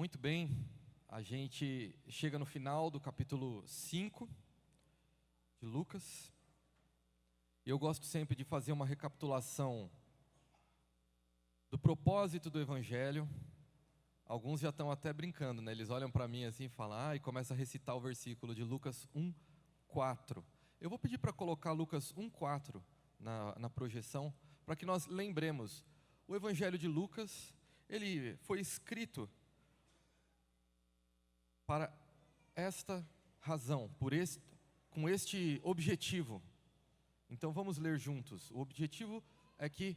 Muito bem, a gente chega no final do capítulo 5 de Lucas. E eu gosto sempre de fazer uma recapitulação do propósito do Evangelho. Alguns já estão até brincando, né? Eles olham para mim assim e falam, e começa a recitar o versículo de Lucas 1:4. Eu vou pedir para colocar Lucas 1:4 na projeção, para que nós lembremos. O Evangelho de Lucas, ele foi escrito para esta razão, com este objetivo. Então vamos ler juntos. O objetivo é que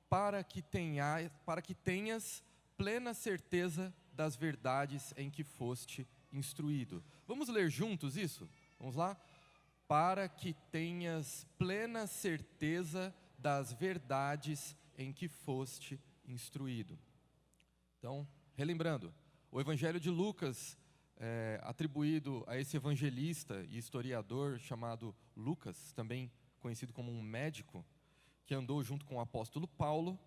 para que tenhas plena certeza das verdades em que foste instruído. Vamos ler juntos isso? Vamos lá? Para que tenhas plena certeza das verdades em que foste instruído. Então, relembrando, o Evangelho de Lucas é atribuído a esse evangelista e historiador chamado Lucas, também conhecido como um médico, que andou junto com o apóstolo Paulo.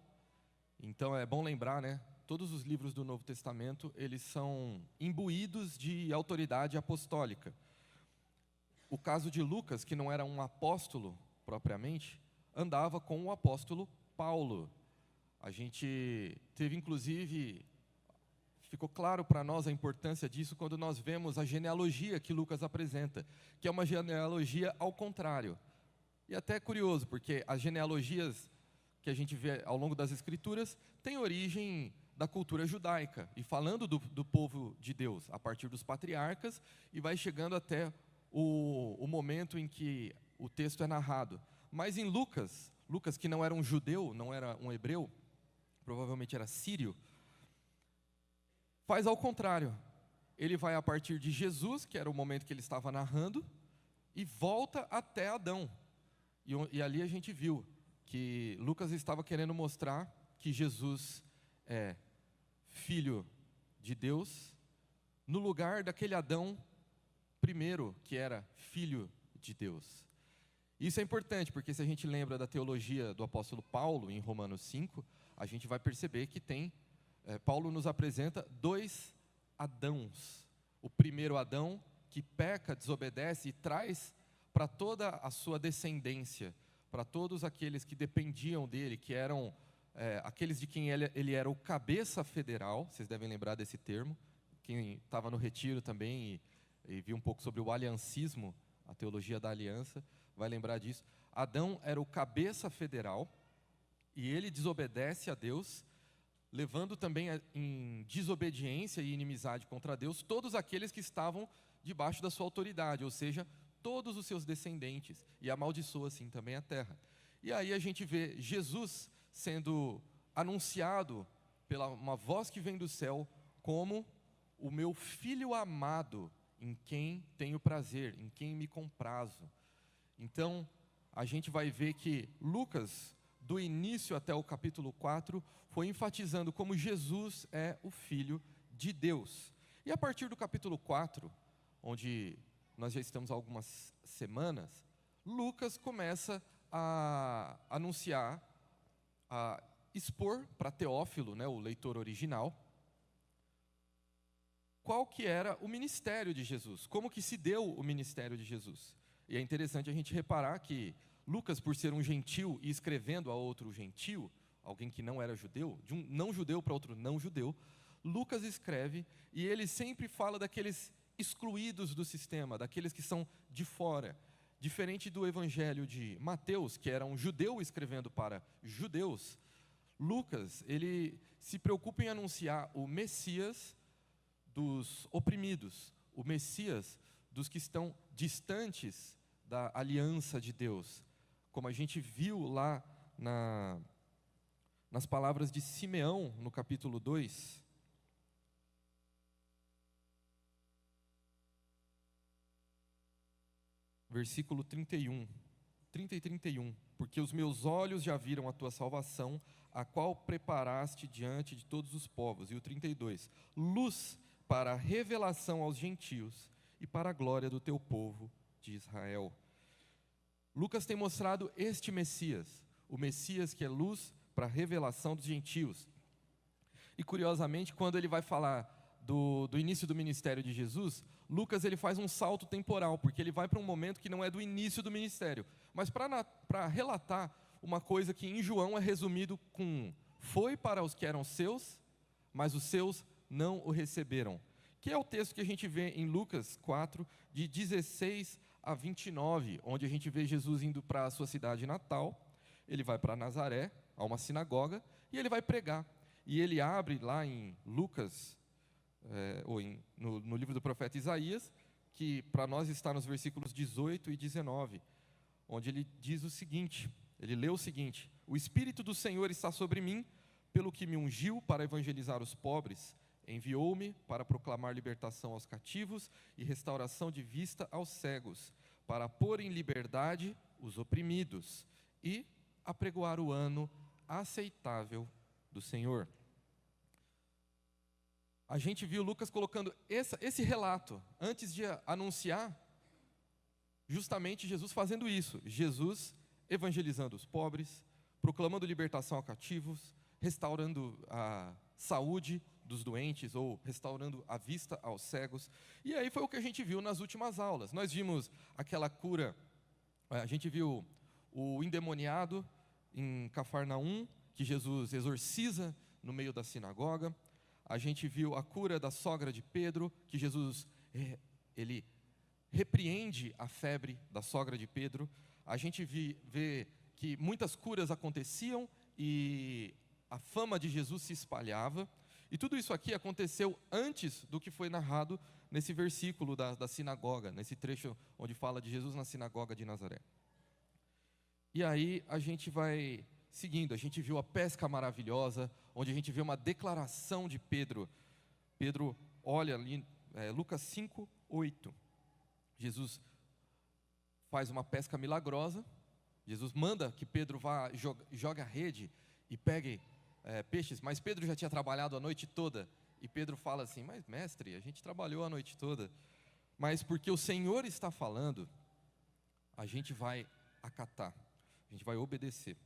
Então é bom lembrar, né? Todos os livros do Novo Testamento, eles são imbuídos de autoridade apostólica. O caso de Lucas, que não era um apóstolo propriamente, andava com o apóstolo Paulo. A gente teve, inclusive, ficou claro para nós a importância disso quando nós vemos a genealogia que Lucas apresenta, que é uma genealogia ao contrário. E até é curioso, porque as genealogias que a gente vê ao longo das Escrituras têm origem da cultura judaica, e falando do povo de Deus, a partir dos patriarcas, e vai chegando até o momento em que o texto é narrado. Mas em Lucas que não era um judeu, não era um hebreu, provavelmente era sírio, faz ao contrário. Ele vai a partir de Jesus, que era o momento que ele estava narrando, e volta até Adão. E ali a gente viu que Lucas estava querendo mostrar que Jesus é filho de Deus, no lugar daquele Adão primeiro, que era filho de Deus. Isso é importante, porque se a gente lembra da teologia do apóstolo Paulo, em Romanos 5, a gente vai perceber que Paulo nos apresenta dois Adãos. O primeiro Adão, que peca, desobedece e traz para toda a sua descendência, para todos aqueles que dependiam dele, que eram aqueles de quem ele era o cabeça federal. Vocês devem lembrar desse termo. Quem estava no retiro também e viu um pouco sobre o aliancismo, a teologia da aliança, vai lembrar disso. Adão era o cabeça federal e ele desobedece a Deus, levando também em desobediência e inimizade contra Deus todos aqueles que estavam debaixo da sua autoridade, ou seja, todos os seus descendentes, e amaldiçoa assim também a terra. E aí a gente vê Jesus sendo anunciado pela uma voz que vem do céu como o meu filho amado, em quem tenho prazer, em quem me comprazo. Então, a gente vai ver que Lucas, do início até o capítulo 4, foi enfatizando como Jesus é o Filho de Deus. E a partir do capítulo 4, onde nós já estamos há algumas semanas, Lucas começa a anunciar, a expor para Teófilo, né, o leitor original, qual que era o ministério de Jesus, como que se deu o ministério de Jesus. E é interessante a gente reparar que Lucas, por ser um gentil e escrevendo a outro gentil, alguém que não era judeu, de um não judeu para outro não judeu, Lucas escreve e ele sempre fala daqueles excluídos do sistema, daqueles que são de fora. Diferente do evangelho de Mateus, que era um judeu escrevendo para judeus, Lucas, ele se preocupa em anunciar o Messias dos oprimidos, o Messias dos que estão distantes da aliança de Deus. Como a gente viu lá nas palavras de Simeão, no capítulo 2, versículo 30 e 31, porque os meus olhos já viram a tua salvação, a qual preparaste diante de todos os povos. E o 32, luz para a revelação aos gentios e para a glória do teu povo de Israel. Lucas tem mostrado este Messias, o Messias que é luz para a revelação dos gentios. E curiosamente, quando ele vai falar do início do ministério de Jesus, Lucas ele faz um salto temporal, porque ele vai para um momento que não é do início do ministério, mas para relatar uma coisa que em João é resumido com: foi para os que eram seus, mas os seus não o receberam. Que é o texto que a gente vê em Lucas 4, de 16 a 29, onde a gente vê Jesus indo para a sua cidade natal. Ele vai para Nazaré, a uma sinagoga, e ele vai pregar. E ele abre lá em Lucas, no livro do profeta Isaías, que para nós está nos versículos 18 e 19, onde ele diz o seguinte, ele lê o seguinte: o Espírito do Senhor está sobre mim, pelo que me ungiu para evangelizar os pobres, enviou-me para proclamar libertação aos cativos e restauração de vista aos cegos, para pôr em liberdade os oprimidos e apregoar o ano aceitável do Senhor. A gente viu Lucas colocando esse relato, antes de anunciar, justamente Jesus fazendo isso. Jesus evangelizando os pobres, proclamando libertação aos cativos, restaurando a saúde dos doentes, ou restaurando a vista aos cegos. E aí foi o que a gente viu nas últimas aulas. Nós vimos aquela cura, a gente viu o endemoniado em Cafarnaum, que Jesus exorciza no meio da sinagoga. A gente viu a cura da sogra de Pedro, que Jesus ele repreende a febre da sogra de Pedro. A gente vê que muitas curas aconteciam e a fama de Jesus se espalhava. E tudo isso aqui aconteceu antes do que foi narrado nesse versículo da sinagoga, nesse trecho onde fala de Jesus na sinagoga de Nazaré. E aí a gente vai seguindo, a gente viu a pesca maravilhosa, onde a gente vê uma declaração de Pedro. Pedro olha ali, Lucas 5, 8. Jesus faz uma pesca milagrosa, Jesus manda que Pedro vá, jogue a rede e pegue peixes, mas Pedro já tinha trabalhado a noite toda, e Pedro fala assim: mas mestre, a gente trabalhou a noite toda, mas porque o Senhor está falando, a gente vai acatar, a gente vai obedecer.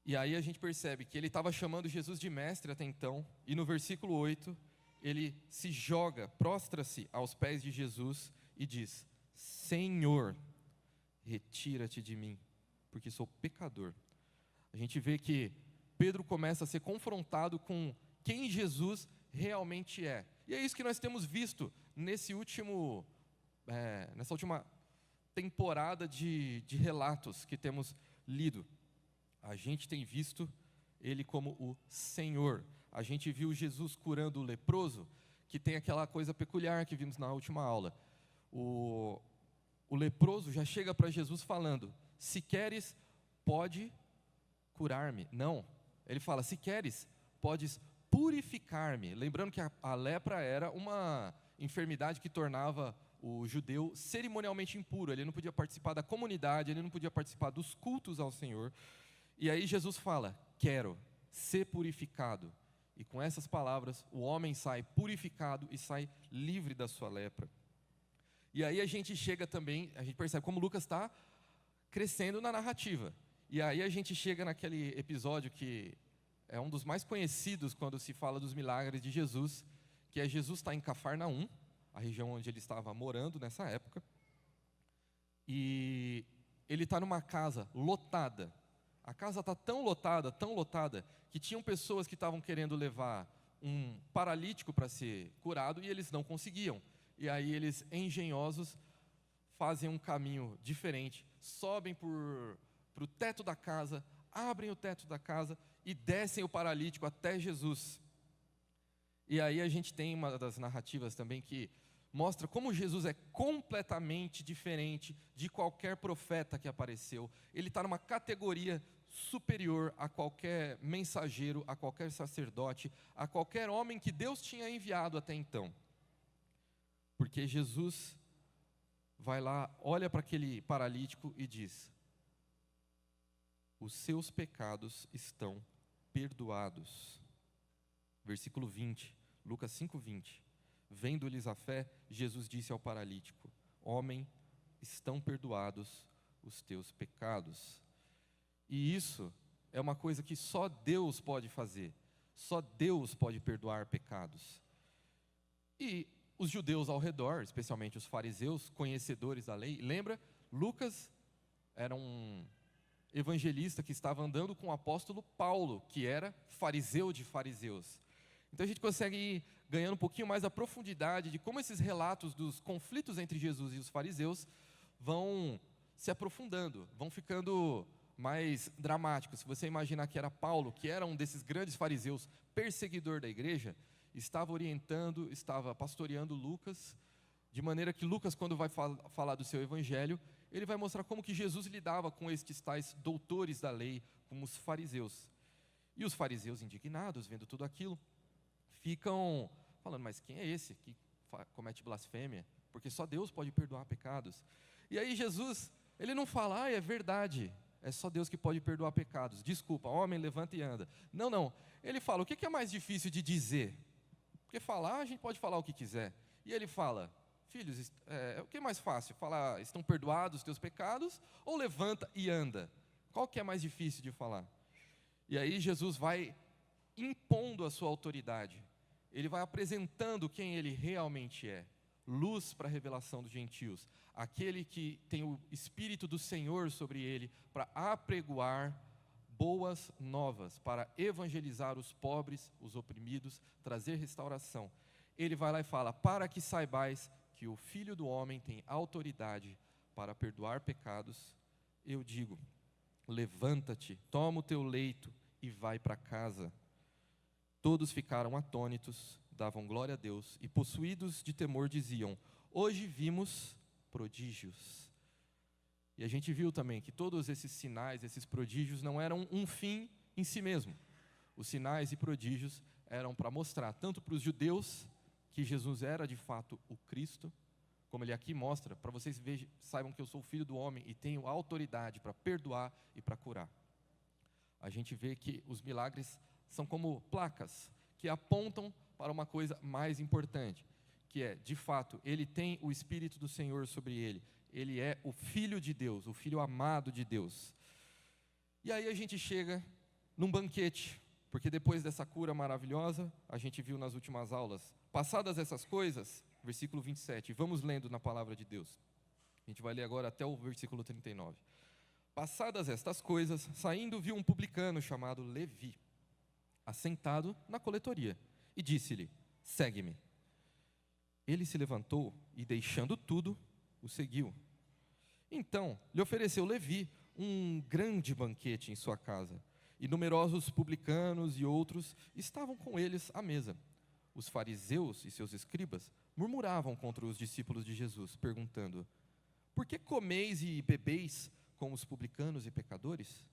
E aí a gente percebe que ele estava chamando Jesus de mestre até então, e no versículo 8, ele se joga, prostra-se aos pés de Jesus e diz: Senhor, retira-te de mim, porque sou pecador. A gente vê que Pedro começa a ser confrontado com quem Jesus realmente é. E é isso que nós temos visto nessa última temporada de relatos que temos lido. A gente tem visto ele como o Senhor. A gente viu Jesus curando o leproso, que tem aquela coisa peculiar que vimos na última aula. O leproso já chega para Jesus falando: se queres, pode curar-me. Não, ele fala: se queres, podes purificar-me. Lembrando que a lepra era uma enfermidade que tornava o judeu cerimonialmente impuro. Ele não podia participar da comunidade, ele não podia participar dos cultos ao Senhor. E aí Jesus fala: quero ser purificado. E com essas palavras, o homem sai purificado e sai livre da sua lepra. E aí a gente chega também, a gente percebe como Lucas está crescendo na narrativa. E aí a gente chega naquele episódio que é um dos mais conhecidos quando se fala dos milagres de Jesus, que é Jesus está em Cafarnaum, a região onde ele estava morando nessa época. E ele está numa casa lotada. A casa está tão lotada, que tinham pessoas que estavam querendo levar um paralítico para ser curado e eles não conseguiam. E aí eles, engenhosos, fazem um caminho diferente, sobem para o teto da casa, abrem o teto da casa e descem o paralítico até Jesus. E aí a gente tem uma das narrativas também que mostra como Jesus é completamente diferente de qualquer profeta que apareceu. Ele está numa categoria superior a qualquer mensageiro, a qualquer sacerdote, a qualquer homem que Deus tinha enviado até então. Porque Jesus vai lá, olha para aquele paralítico e diz: os seus pecados estão perdoados. Versículo 20, Lucas 5:20. Vendo-lhes a fé, Jesus disse ao paralítico: homem, estão perdoados os teus pecados. E isso é uma coisa que só Deus pode fazer. Só Deus pode perdoar pecados. E os judeus ao redor, especialmente os fariseus, conhecedores da lei, lembra? Lucas era um evangelista que estava andando com o apóstolo Paulo, que era fariseu de fariseus. Então a gente consegue ir ganhando um pouquinho mais a profundidade de como esses relatos dos conflitos entre Jesus e os fariseus vão se aprofundando, vão ficando mais dramáticos. Se você imaginar que era Paulo, que era um desses grandes fariseus, perseguidor da igreja, estava orientando, estava pastoreando Lucas, de maneira que Lucas, quando vai falar do seu evangelho, ele vai mostrar como que Jesus lidava com estes tais doutores da lei, como os fariseus. E os fariseus, indignados, vendo tudo aquilo, ficam falando, mas quem é esse que comete blasfêmia? Porque só Deus pode perdoar pecados. E aí Jesus, ele não fala, é verdade, é só Deus que pode perdoar pecados. Desculpa, homem, levanta e anda. Não, não. Ele fala, o que é mais difícil de dizer? Porque falar, a gente pode falar o que quiser. E ele fala, filhos, o que é mais fácil? Falar, estão perdoados os teus pecados? Ou levanta e anda? Qual que é mais difícil de falar? E aí Jesus vai impondo a sua autoridade. Ele vai apresentando quem ele realmente é. Luz para a revelação dos gentios. Aquele que tem o Espírito do Senhor sobre ele para apregoar boas novas, para evangelizar os pobres, os oprimidos, trazer restauração. Ele vai lá e fala, para que saibais que o Filho do Homem tem autoridade para perdoar pecados, eu digo, levanta-te, toma o teu leito e vai para casa. Todos ficaram atônitos, davam glória a Deus e possuídos de temor diziam, hoje vimos prodígios. E a gente viu também que todos esses sinais, esses prodígios não eram um fim em si mesmo. Os sinais e prodígios eram para mostrar tanto para os judeus que Jesus era de fato o Cristo, como ele aqui mostra, para vocês saibam que eu sou o Filho do Homem e tenho autoridade para perdoar e para curar. A gente vê que os milagres são como placas que apontam para uma coisa mais importante, que é, de fato, ele tem o Espírito do Senhor sobre ele. Ele é o Filho de Deus, o Filho amado de Deus. E aí a gente chega num banquete, porque depois dessa cura maravilhosa, a gente viu nas últimas aulas, passadas essas coisas, versículo 27, vamos lendo na palavra de Deus. A gente vai ler agora até o versículo 39. Passadas estas coisas, saindo viu um publicano chamado Levi, assentado na coletoria, e disse-lhe, segue-me. Ele se levantou e, deixando tudo, o seguiu. Então, lhe ofereceu Levi um grande banquete em sua casa, e numerosos publicanos e outros estavam com eles à mesa. Os fariseus e seus escribas murmuravam contra os discípulos de Jesus, perguntando, por que comeis e bebeis com os publicanos e pecadores?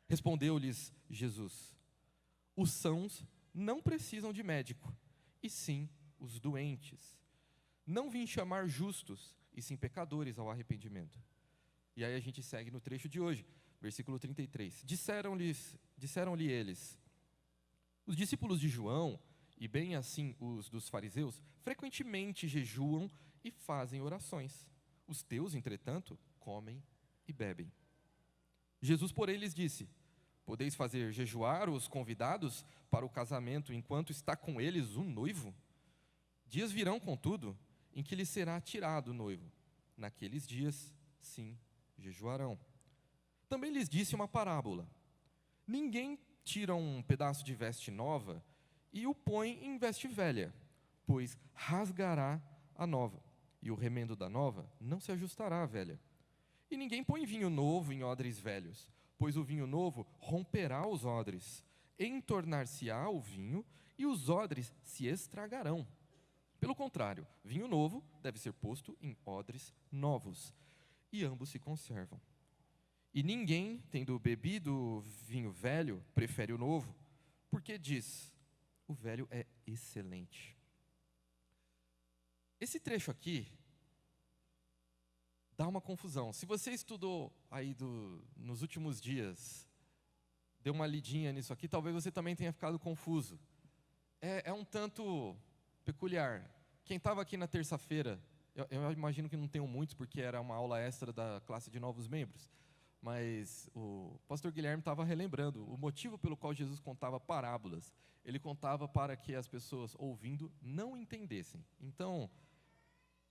Respondeu-lhes Jesus, os sãos não precisam de médico, e sim os doentes. Não vim chamar justos, e sim pecadores ao arrependimento. E aí a gente segue no trecho de hoje, versículo 33. Disseram-lhe eles, os discípulos de João, e bem assim os dos fariseus, frequentemente jejuam e fazem orações. Os teus, entretanto, comem e bebem. Jesus, porém, lhes disse, podeis fazer jejuar os convidados para o casamento enquanto está com eles o noivo? Dias virão, contudo, em que lhes será tirado o noivo. Naqueles dias, sim, jejuarão. Também lhes disse uma parábola. Ninguém tira um pedaço de veste nova e o põe em veste velha, pois rasgará a nova, e o remendo da nova não se ajustará à velha. E ninguém põe vinho novo em odres velhos, pois o vinho novo romperá os odres, entornar-se-á o vinho, e os odres se estragarão. Pelo contrário, vinho novo deve ser posto em odres novos, e ambos se conservam. E ninguém, tendo bebido vinho velho, prefere o novo, porque diz, o velho é excelente. Esse trecho aqui dá uma confusão. Se você estudou aí nos últimos dias, deu uma lidinha nisso aqui, talvez você também tenha ficado confuso. É um tanto peculiar. Quem estava aqui na terça-feira, eu imagino que não tenham muitos, porque era uma aula extra da classe de novos membros, mas o pastor Guilherme estava relembrando o motivo pelo qual Jesus contava parábolas. Ele contava para que as pessoas ouvindo não entendessem. Então,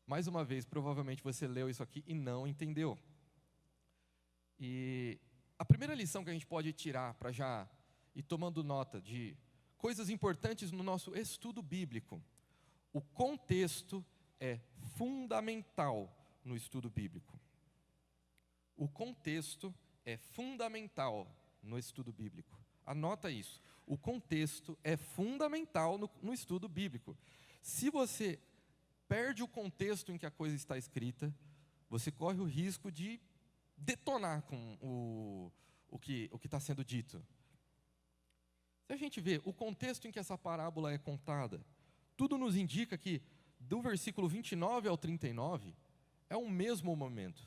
mais uma vez, provavelmente você leu isso aqui e não entendeu. E a primeira lição que a gente pode tirar para já ir tomando nota de coisas importantes no nosso estudo bíblico. O contexto é fundamental no estudo bíblico. O contexto é fundamental no estudo bíblico. Anota isso. O contexto é fundamental no estudo bíblico. Se você perde o contexto em que a coisa está escrita, você corre o risco de detonar com o que está sendo dito. Se a gente vê o contexto em que essa parábola é contada, tudo nos indica que do versículo 29 ao 39 é o mesmo momento.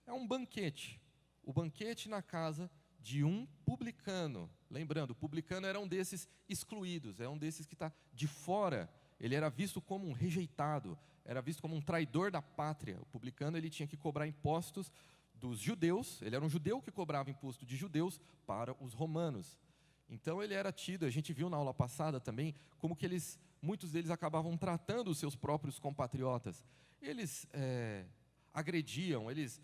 É um banquete. O banquete na casa de um publicano. Lembrando, o publicano era um desses excluídos, é um desses que está de fora. Ele era visto como um rejeitado, era visto como um traidor da pátria. O publicano ele tinha que cobrar impostos dos judeus, ele era um judeu que cobrava imposto de judeus para os romanos. Então ele era tido, a gente viu na aula passada também, como que muitos deles acabavam tratando os seus próprios compatriotas. Eles agrediam, eles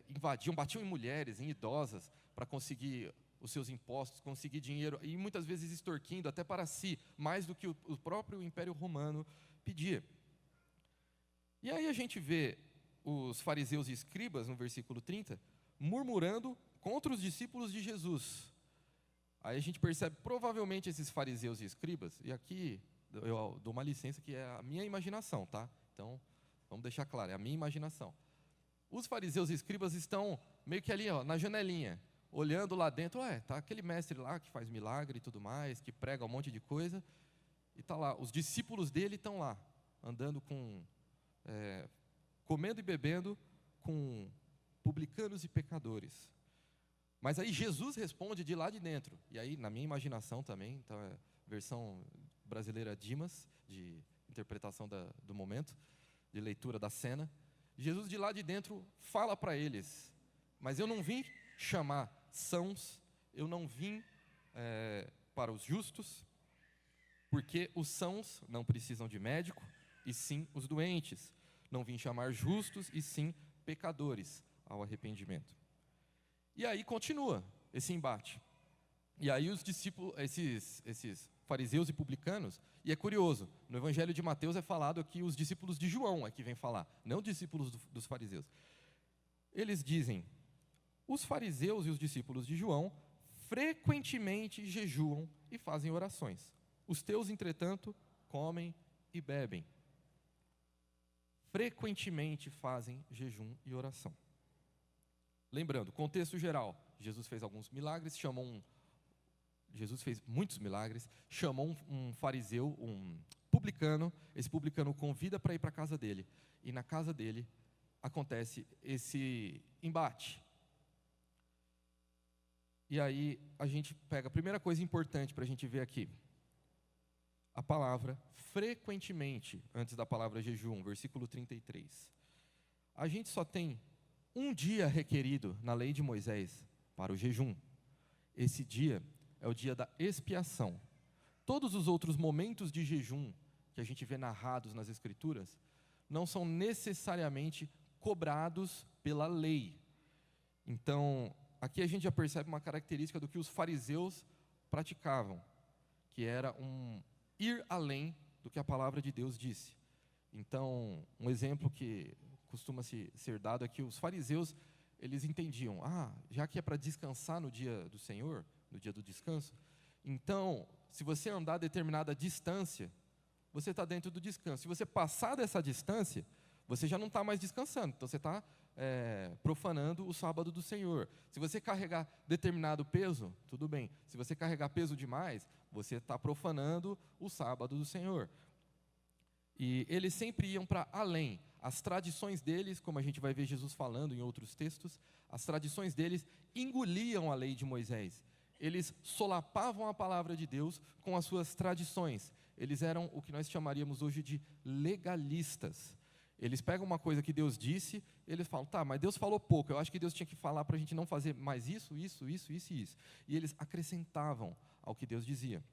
invadiam, batiam em mulheres, em idosas, para conseguir os seus impostos, conseguir dinheiro, e muitas vezes extorquindo até para si, mais do que o próprio Império Romano pedia. E aí a gente vê os fariseus e escribas, no versículo 30, murmurando contra os discípulos de Jesus. Aí a gente percebe, provavelmente, esses fariseus e escribas, e aqui eu dou uma licença que é a minha imaginação, tá? Então, vamos deixar claro, é a minha imaginação. Os fariseus e escribas estão meio que ali, ó, na janelinha, olhando lá dentro, tá aquele mestre lá que faz milagre e tudo mais, que prega um monte de coisa, e tá lá, os discípulos dele estão lá, andando comendo e bebendo com publicanos e pecadores. Mas aí Jesus responde de lá de dentro, e aí na minha imaginação também, então é versão brasileira Dimas, de interpretação do momento, de leitura da cena, Jesus de lá de dentro fala para eles, mas eu não vim chamar sãos, eu não vim para os justos, porque os sãos não precisam de médico, e sim os doentes. Não vim chamar justos, e sim pecadores ao arrependimento. E aí continua esse embate. E aí os discípulos, esses fariseus e publicanos, e é curioso, no Evangelho de Mateus é falado aqui os discípulos de João é que vem falar, não discípulos dos fariseus. Eles dizem, os fariseus e os discípulos de João frequentemente jejuam e fazem orações. Os teus, entretanto, comem e bebem. Frequentemente fazem jejum e oração. Lembrando, contexto geral, Jesus fez alguns milagres, Jesus fez muitos milagres, chamou um fariseu, um publicano, esse publicano o convida para ir para a casa dele, e na casa dele acontece esse embate. E aí a gente pega a primeira coisa importante para a gente ver aqui, a palavra frequentemente, antes da palavra jejum, versículo 33. A gente só tem um dia requerido na lei de Moisés para o jejum. Esse dia é o dia da expiação. Todos os outros momentos de jejum que a gente vê narrados nas Escrituras não são necessariamente cobrados pela lei. Então, aqui a gente já percebe uma característica do que os fariseus praticavam, que era ir além do que a palavra de Deus disse. Então, um exemplo que costuma ser dado é que os fariseus, eles entendiam, já que é para descansar no dia do Senhor, no dia do descanso, então, se você andar determinada distância, você está dentro do descanso. Se você passar dessa distância, você já não está mais descansando, então você está profanando o sábado do Senhor. Se você carregar determinado peso, tudo bem. Se você carregar peso demais, você está profanando o sábado do Senhor. E eles sempre iam para além. As tradições deles, como a gente vai ver Jesus falando em outros textos, as tradições deles engoliam a lei de Moisés. Eles solapavam a palavra de Deus com as suas tradições. Eles eram o que nós chamaríamos hoje de legalistas. Eles pegam uma coisa que Deus disse, eles falam, tá, mas Deus falou pouco, eu acho que Deus tinha que falar para a gente não fazer mais isso. E eles acrescentavam ao que Deus dizia.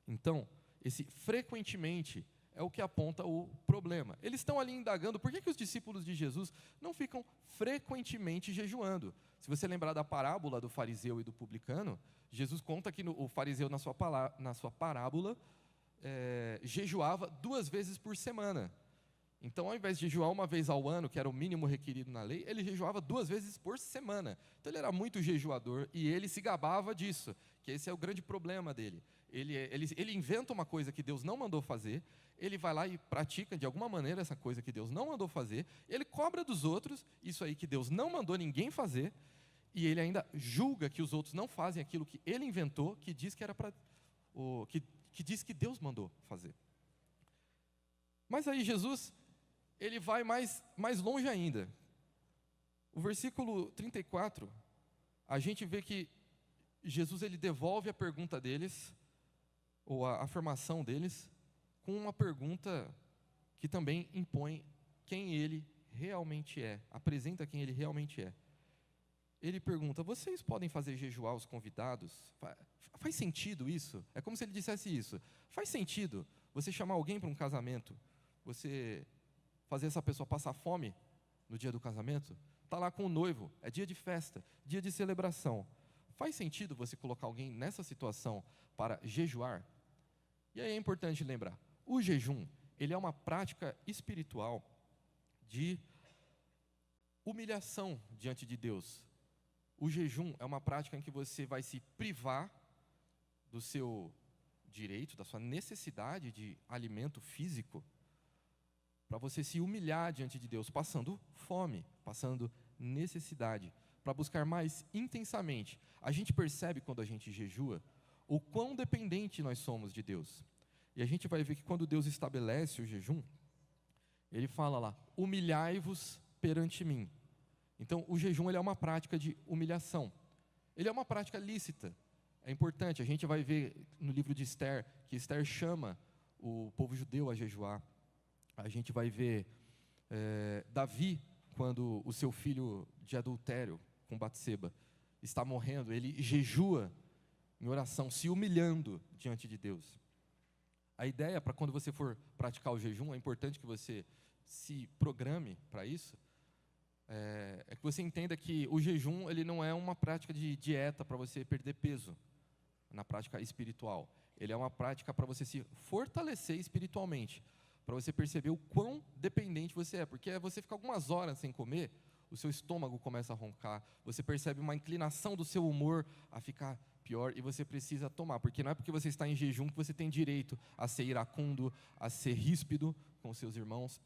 Então, esse frequentemente é o que aponta o problema. Eles estão ali indagando, por que os discípulos de Jesus não ficam frequentemente jejuando? Se você lembrar da parábola do fariseu e do publicano, Jesus conta que o fariseu, na sua parábola, jejuava 2 vezes por semana. Então, ao invés de jejuar uma vez ao ano, que era o mínimo requerido na lei, ele jejuava 2 vezes por semana. Então, ele era muito jejuador e ele se gabava disso, que esse é o grande problema dele. Ele inventa uma coisa que Deus não mandou fazer, ele vai lá e pratica de alguma maneira essa coisa que Deus não mandou fazer, ele cobra dos outros isso aí que Deus não mandou ninguém fazer, e ele ainda julga que os outros não fazem aquilo que ele inventou, que diz que era que diz que Deus mandou fazer. Mas aí Jesus, ele vai mais longe ainda. O versículo 34, a gente vê que Jesus, ele devolve a pergunta deles, ou a afirmação deles, com uma pergunta que também impõe quem ele realmente é, apresenta quem ele realmente é. Ele pergunta, vocês podem fazer jejuar os convidados? Faz sentido isso? É como se ele dissesse isso. Faz sentido você chamar alguém para um casamento, você fazer essa pessoa passar fome no dia do casamento? Está lá com o noivo, é dia de festa, dia de celebração. Faz sentido você colocar alguém nessa situação para jejuar? E aí é importante lembrar, o jejum, ele é uma prática espiritual de humilhação diante de Deus. O jejum é uma prática em que você vai se privar do seu direito, da sua necessidade de alimento físico, para você se humilhar diante de Deus, passando fome, passando necessidade, para buscar mais intensamente. A gente percebe quando a gente jejua o quão dependente nós somos de Deus. E a gente vai ver que quando Deus estabelece o jejum, ele fala lá, humilhai-vos perante mim. Então, o jejum, ele é uma prática de humilhação. Ele é uma prática lícita. É importante, a gente vai ver no livro de Esther, que Esther chama o povo judeu a jejuar. A gente vai ver Davi, quando o seu filho de adultério com Batseba está morrendo, ele jejua em oração, se humilhando diante de Deus. A ideia para quando você for praticar o jejum, é importante que você se programe para isso, é que você entenda que o jejum, ele não é uma prática de dieta para você perder peso, na prática espiritual. Ele é uma prática para você se fortalecer espiritualmente, para você perceber o quão dependente você é, porque você fica algumas horas sem comer, o seu estômago começa a roncar, você percebe uma inclinação do seu humor a ficar pior, e você precisa tomar, porque não é porque você está em jejum que você tem direito a ser iracundo, a ser ríspido com os seus irmãos,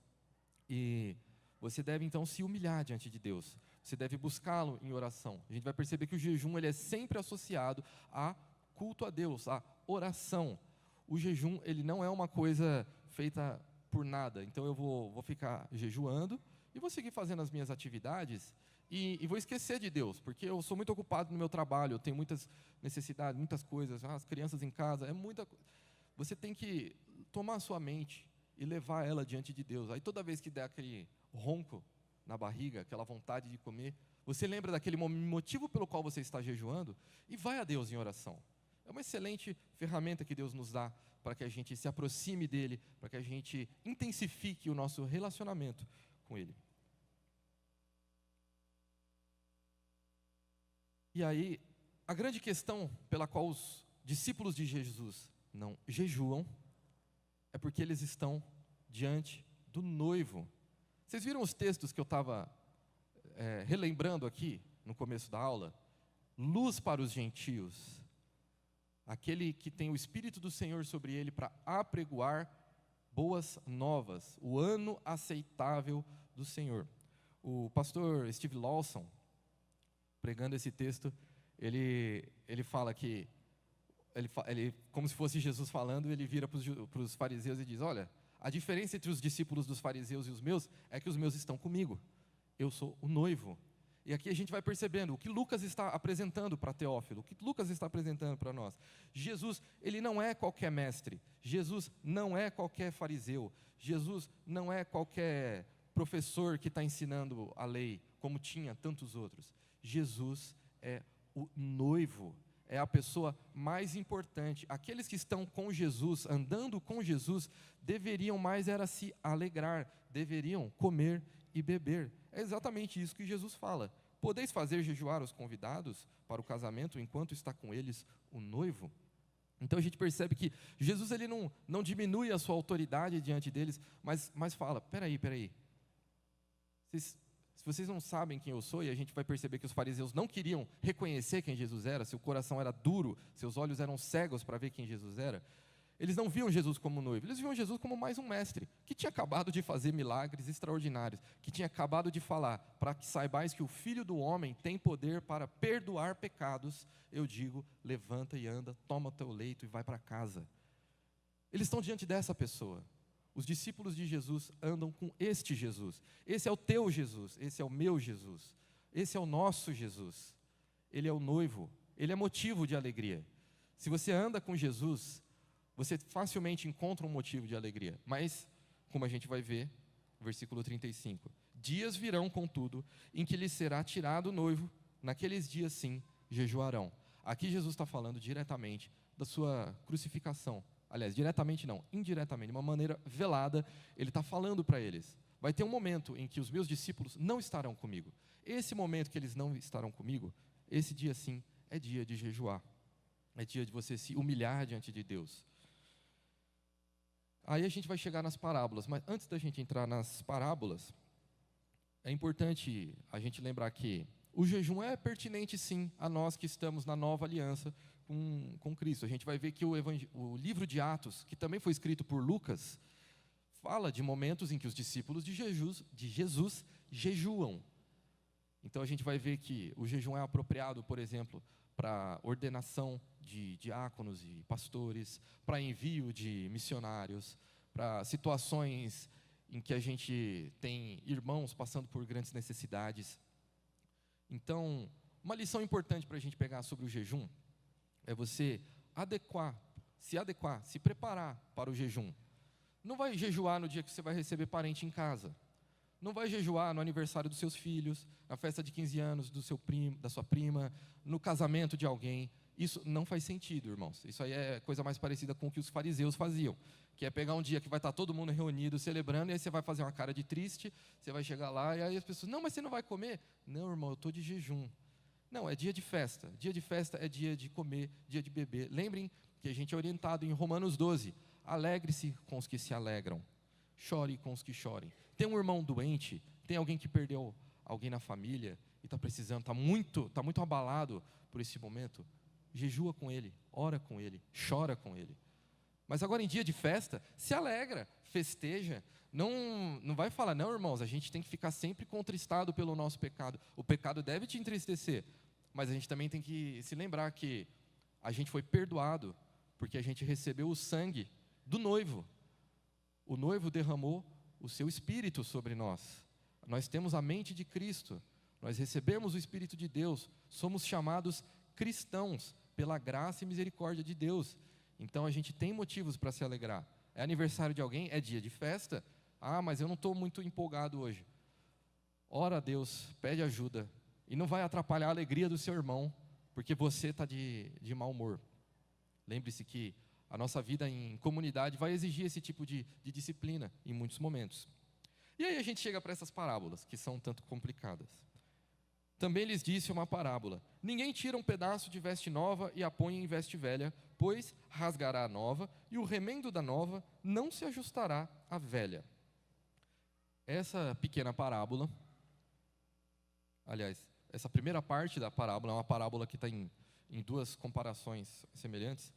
e você deve então se humilhar diante de Deus, você deve buscá-lo em oração. A gente vai perceber que o jejum, ele é sempre associado a culto a Deus, a oração. O jejum, ele não é uma coisa feita por nada, então eu vou ficar jejuando, e vou seguir fazendo as minhas atividades, e vou esquecer de Deus, porque eu sou muito ocupado no meu trabalho, eu tenho muitas necessidades, muitas coisas, as crianças em casa, você tem que tomar a sua mente e levar ela diante de Deus. Aí toda vez que der aquele ronco na barriga, aquela vontade de comer, você lembra daquele motivo pelo qual você está jejuando, e vai a Deus em oração. É uma excelente ferramenta que Deus nos dá para que a gente se aproxime dEle, para que a gente intensifique o nosso relacionamento com Ele. E aí, a grande questão pela qual os discípulos de Jesus não jejuam é porque eles estão diante do noivo. Vocês viram os textos que eu estava relembrando aqui no começo da aula? Luz para os gentios, aquele que tem o Espírito do Senhor sobre ele para apregoar boas novas, o ano aceitável do Senhor. O pastor Steve Lawson, pregando esse texto, ele fala que, como se fosse Jesus falando, ele vira para os fariseus e diz, olha, a diferença entre os discípulos dos fariseus e os meus, é que os meus estão comigo, eu sou o noivo. E aqui a gente vai percebendo o que Lucas está apresentando para Teófilo, o que Lucas está apresentando para nós. Jesus, ele não é qualquer mestre, Jesus não é qualquer fariseu, Jesus não é qualquer professor que está ensinando a lei, como tinha tantos outros. Jesus é o noivo, é a pessoa mais importante. Aqueles que estão com Jesus, andando com Jesus, deveriam mais era se alegrar, deveriam comer e beber. É exatamente isso que Jesus fala. Podeis fazer jejuar os convidados para o casamento enquanto está com eles o noivo? Então a gente percebe que Jesus ele não diminui a sua autoridade diante deles, mas fala, peraí, se vocês não sabem quem eu sou, e a gente vai perceber que os fariseus não queriam reconhecer quem Jesus era, seu coração era duro, seus olhos eram cegos para ver quem Jesus era, eles não viam Jesus como noivo, eles viam Jesus como mais um mestre, que tinha acabado de fazer milagres extraordinários, que tinha acabado de falar, para que saibais que o Filho do Homem tem poder para perdoar pecados, eu digo, levanta e anda, toma o teu leito e vai para casa. Eles estão diante dessa pessoa. Os discípulos de Jesus andam com este Jesus. Esse é o teu Jesus, esse é o meu Jesus, esse é o nosso Jesus. Ele é o noivo, ele é motivo de alegria. Se você anda com Jesus, você facilmente encontra um motivo de alegria. Mas, como a gente vai ver, versículo 35. Dias virão, contudo, em que lhes será tirado o noivo, naqueles dias sim, jejuarão. Aqui Jesus está falando diretamente da sua crucificação. Aliás, diretamente não, indiretamente, de uma maneira velada, ele está falando para eles. Vai ter um momento em que os meus discípulos não estarão comigo. Esse momento que eles não estarão comigo, esse dia sim, é dia de jejuar. É dia de você se humilhar diante de Deus. Aí a gente vai chegar nas parábolas, mas antes da gente entrar nas parábolas, é importante a gente lembrar que o jejum é pertinente sim a nós que estamos na nova aliança com Cristo. A gente vai ver que o livro de Atos, que também foi escrito por Lucas, fala de momentos em que os discípulos de Jesus jejuam. Então a gente vai ver que o jejum é apropriado, por exemplo, para ordenação de diáconos e pastores, para envio de missionários, para situações em que a gente tem irmãos passando por grandes necessidades. Então, uma lição importante para a gente pegar sobre o jejum é você se preparar para o jejum. Não vai jejuar no dia que você vai receber parente em casa. Não vai jejuar no aniversário dos seus filhos, na festa de 15 anos do seu primo, da sua prima, no casamento de alguém. Isso não faz sentido, irmãos. Isso aí é coisa mais parecida com o que os fariseus faziam, que é pegar um dia que vai estar todo mundo reunido, celebrando, e aí você vai fazer uma cara de triste, você vai chegar lá, e aí as pessoas, não, mas você não vai comer? Não, irmão, eu estou de jejum. Não, é dia de festa. Dia de festa é dia de comer, dia de beber. Lembrem que a gente é orientado em Romanos 12. Alegre-se com os que se alegram. Chore com os que chorem. Tem um irmão doente, tem alguém que perdeu alguém na família e está precisando, está muito abalado por esse momento. Jejua com ele, ora com ele, chora com ele. Mas agora em dia de festa, se alegra, festeja. Não vai falar, não, irmãos, a gente tem que ficar sempre contristado pelo nosso pecado. O pecado deve te entristecer, mas a gente também tem que se lembrar que a gente foi perdoado, porque a gente recebeu o sangue do noivo. O noivo derramou o seu Espírito sobre nós. Nós temos a mente de Cristo, nós recebemos o Espírito de Deus, somos chamados cristãos pela graça e misericórdia de Deus. Então a gente tem motivos para se alegrar. É aniversário de alguém, é dia de festa. Ah, mas eu não estou muito empolgado hoje. Ora a Deus, pede ajuda. E não vai atrapalhar a alegria do seu irmão, porque você está de mau humor. Lembre-se que a nossa vida em comunidade vai exigir esse tipo de disciplina em muitos momentos. E aí a gente chega para essas parábolas, que são tanto complicadas. Também lhes disse uma parábola: ninguém tira um pedaço de veste nova e a põe em veste velha, pois rasgará a nova, e o remendo da nova não se ajustará à velha. Essa pequena parábola, aliás, essa primeira parte da parábola é uma parábola que está em duas comparações semelhantes.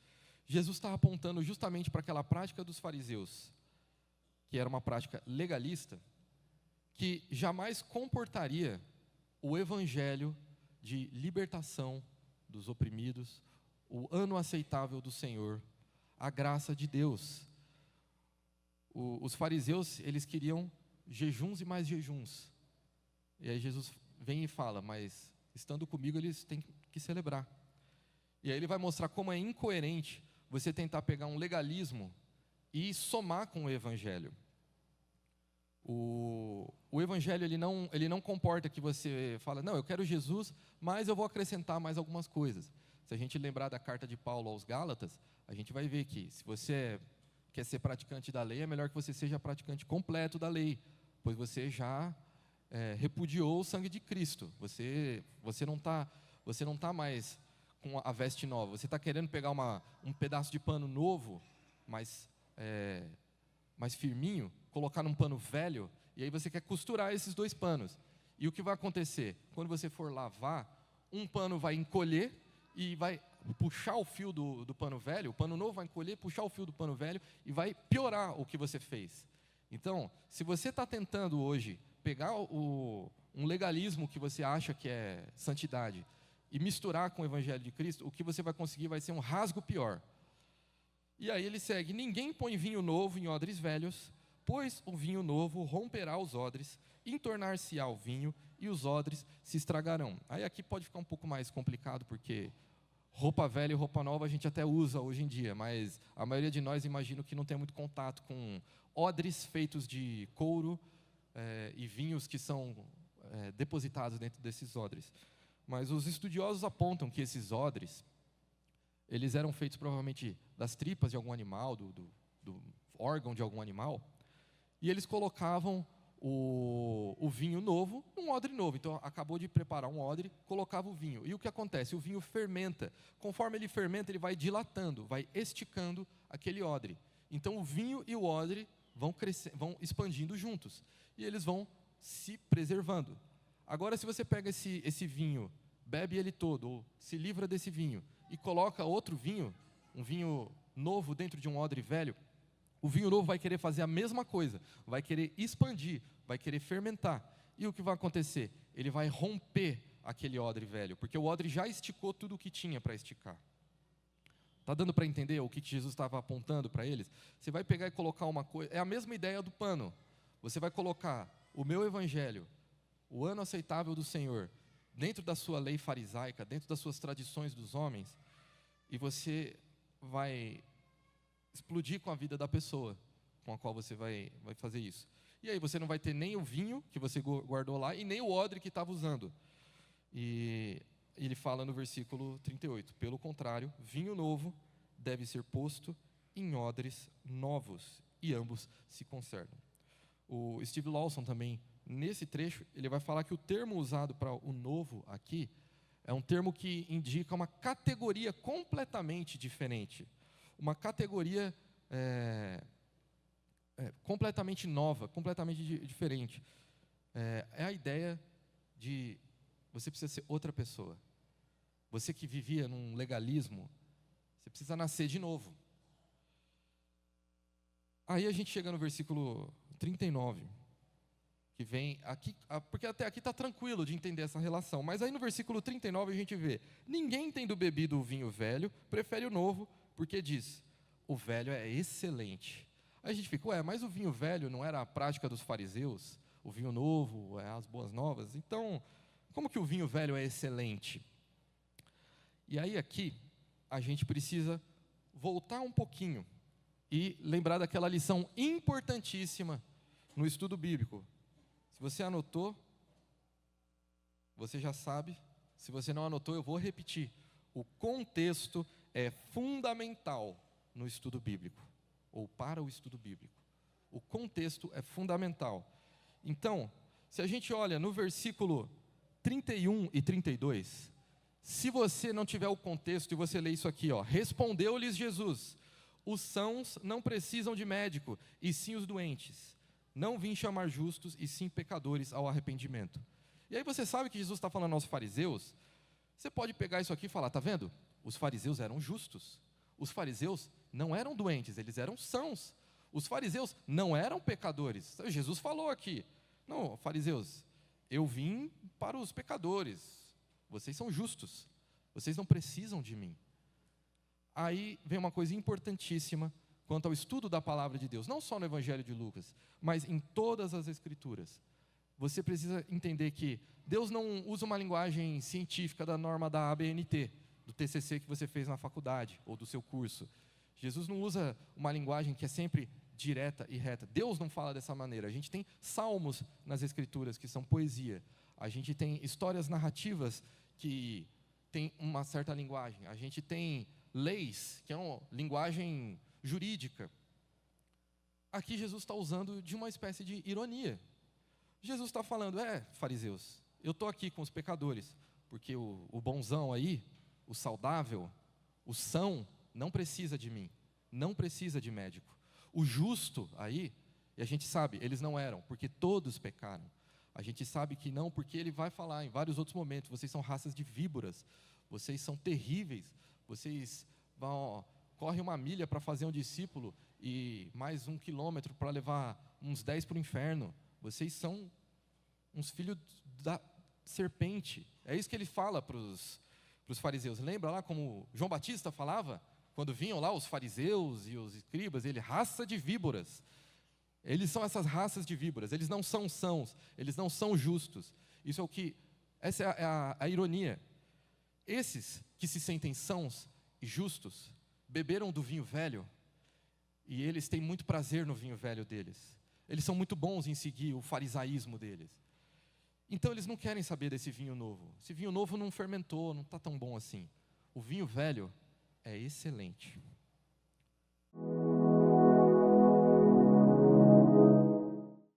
Jesus está apontando justamente para aquela prática dos fariseus, que era uma prática legalista, que jamais comportaria o evangelho de libertação dos oprimidos, o ano aceitável do Senhor, a graça de Deus. Os fariseus, eles queriam jejuns e mais jejuns. E aí Jesus vem e fala, mas estando comigo eles têm que celebrar. E aí ele vai mostrar como é incoerente você tentar pegar um legalismo e somar com o Evangelho. O Evangelho ele não comporta que você fala, não, eu quero Jesus, mas eu vou acrescentar mais algumas coisas. Se a gente lembrar da carta de Paulo aos Gálatas, a gente vai ver que se você quer ser praticante da lei, é melhor que você seja praticante completo da lei, pois você já repudiou o sangue de Cristo. Você não tá mais com a veste nova. Você está querendo pegar um pedaço de pano novo, mais firminho, colocar num pano velho, e aí você quer costurar esses dois panos. E o que vai acontecer? Quando você for lavar, um pano vai encolher e vai puxar o fio do pano velho, o pano novo vai encolher, puxar o fio do pano velho e vai piorar o que você fez. Então, se você está tentando hoje pegar um legalismo que você acha que é santidade e misturar com o Evangelho de Cristo, o que você vai conseguir vai ser um rasgo pior. E aí ele segue, ninguém põe vinho novo em odres velhos, pois o vinho novo romperá os odres, entornar-se-á o vinho, e os odres se estragarão. Aí aqui pode ficar um pouco mais complicado, porque roupa velha e roupa nova a gente até usa hoje em dia, mas a maioria de nós imagino que não tem muito contato com odres feitos de couro e vinhos que são depositados dentro desses odres. Mas os estudiosos apontam que esses odres, eles eram feitos provavelmente das tripas de algum animal, do órgão de algum animal, e eles colocavam o vinho novo num odre novo. Então, acabou de preparar um odre, colocava o vinho. E o que acontece? O vinho fermenta. Conforme ele fermenta, ele vai dilatando, vai esticando aquele odre. Então, o vinho e o odre vão expandindo juntos. E eles vão se preservando. Agora, se você pega esse vinho, bebe ele todo, ou se livra desse vinho, e coloca outro vinho, um vinho novo dentro de um odre velho, o vinho novo vai querer fazer a mesma coisa, vai querer expandir, vai querer fermentar. E o que vai acontecer? Ele vai romper aquele odre velho, porque o odre já esticou tudo o que tinha para esticar. Está dando para entender o que Jesus estava apontando para eles? Você vai pegar e colocar uma coisa, é a mesma ideia do pano. Você vai colocar o meu evangelho, o ano aceitável do Senhor, dentro da sua lei farisaica, dentro das suas tradições dos homens, e você vai explodir com a vida da pessoa com a qual você vai fazer isso. E aí você não vai ter nem o vinho que você guardou lá e nem o odre que estava usando. E ele fala no versículo 38, pelo contrário, vinho novo deve ser posto em odres novos, e ambos se conservam. O Steve Lawson também, nesse trecho, ele vai falar que o termo usado para o novo aqui é um termo que indica uma categoria completamente diferente. Uma categoria completamente nova, completamente diferente. É a ideia de você precisa ser outra pessoa. Você que vivia num legalismo, você precisa nascer de novo. Aí a gente chega no versículo 39, que vem aqui, porque até aqui está tranquilo de entender essa relação, mas aí no versículo 39 a gente vê, ninguém tendo bebido o vinho velho, prefere o novo, porque diz, o velho é excelente. Aí a gente fica, mas o vinho velho não era a prática dos fariseus? O vinho novo é as boas novas? Então, como que o vinho velho é excelente? E aí aqui, a gente precisa voltar um pouquinho e lembrar daquela lição importantíssima no estudo bíblico. Se você anotou, você já sabe. Se você não anotou, eu vou repetir. O contexto é fundamental no estudo bíblico, ou para o estudo bíblico. O contexto é fundamental. Então, se a gente olha no versículo 31 e 32, se você não tiver o contexto e você lê isso aqui, respondeu-lhes Jesus, os sãos não precisam de médico, e sim os doentes. Não vim chamar justos, e sim pecadores ao arrependimento. E aí você sabe que Jesus está falando aos fariseus, você pode pegar isso aqui e falar, tá vendo? Os fariseus eram justos. Os fariseus não eram doentes, eles eram sãos. Os fariseus não eram pecadores. Jesus falou aqui, não, fariseus, eu vim para os pecadores. Vocês são justos, vocês não precisam de mim. Aí vem uma coisa importantíssima quanto ao estudo da palavra de Deus, não só no Evangelho de Lucas, mas em todas as Escrituras. você precisa entender que Deus não usa uma linguagem científica da norma da ABNT, do TCC que você fez na faculdade, ou do seu curso. Jesus não usa uma linguagem que é sempre direta e reta. Deus não fala dessa maneira. A gente tem salmos nas Escrituras, que são poesia. A gente tem histórias narrativas que têm uma certa linguagem. A gente tem leis, que é uma linguagem jurídica. Aqui Jesus está usando de uma espécie de ironia. Jesus está falando, fariseus, eu estou aqui com os pecadores, porque o bonzão aí, o saudável, o são, não precisa de mim, não precisa de médico. O justo aí, e a gente sabe, eles não eram, porque todos pecaram. A gente sabe que não, porque ele vai falar em vários outros momentos, vocês são raças de víboras, vocês são terríveis, vocês correm 1 milha para fazer um discípulo e mais 1 quilômetro para levar uns 10 para o inferno. Vocês são uns filhos da serpente. É isso que ele fala para os fariseus. Lembra lá como João Batista falava? Quando vinham lá os fariseus e os escribas, ele, raça de víboras. Eles são essas raças de víboras, eles não são sãos, eles não são justos. Essa é a ironia. Esses que se sentem sãos e justos, beberam do vinho velho, e eles têm muito prazer no vinho velho deles. Eles são muito bons em seguir o farisaísmo deles. Então eles não querem saber desse vinho novo. Esse vinho novo não fermentou, não está tão bom assim. O vinho velho é excelente.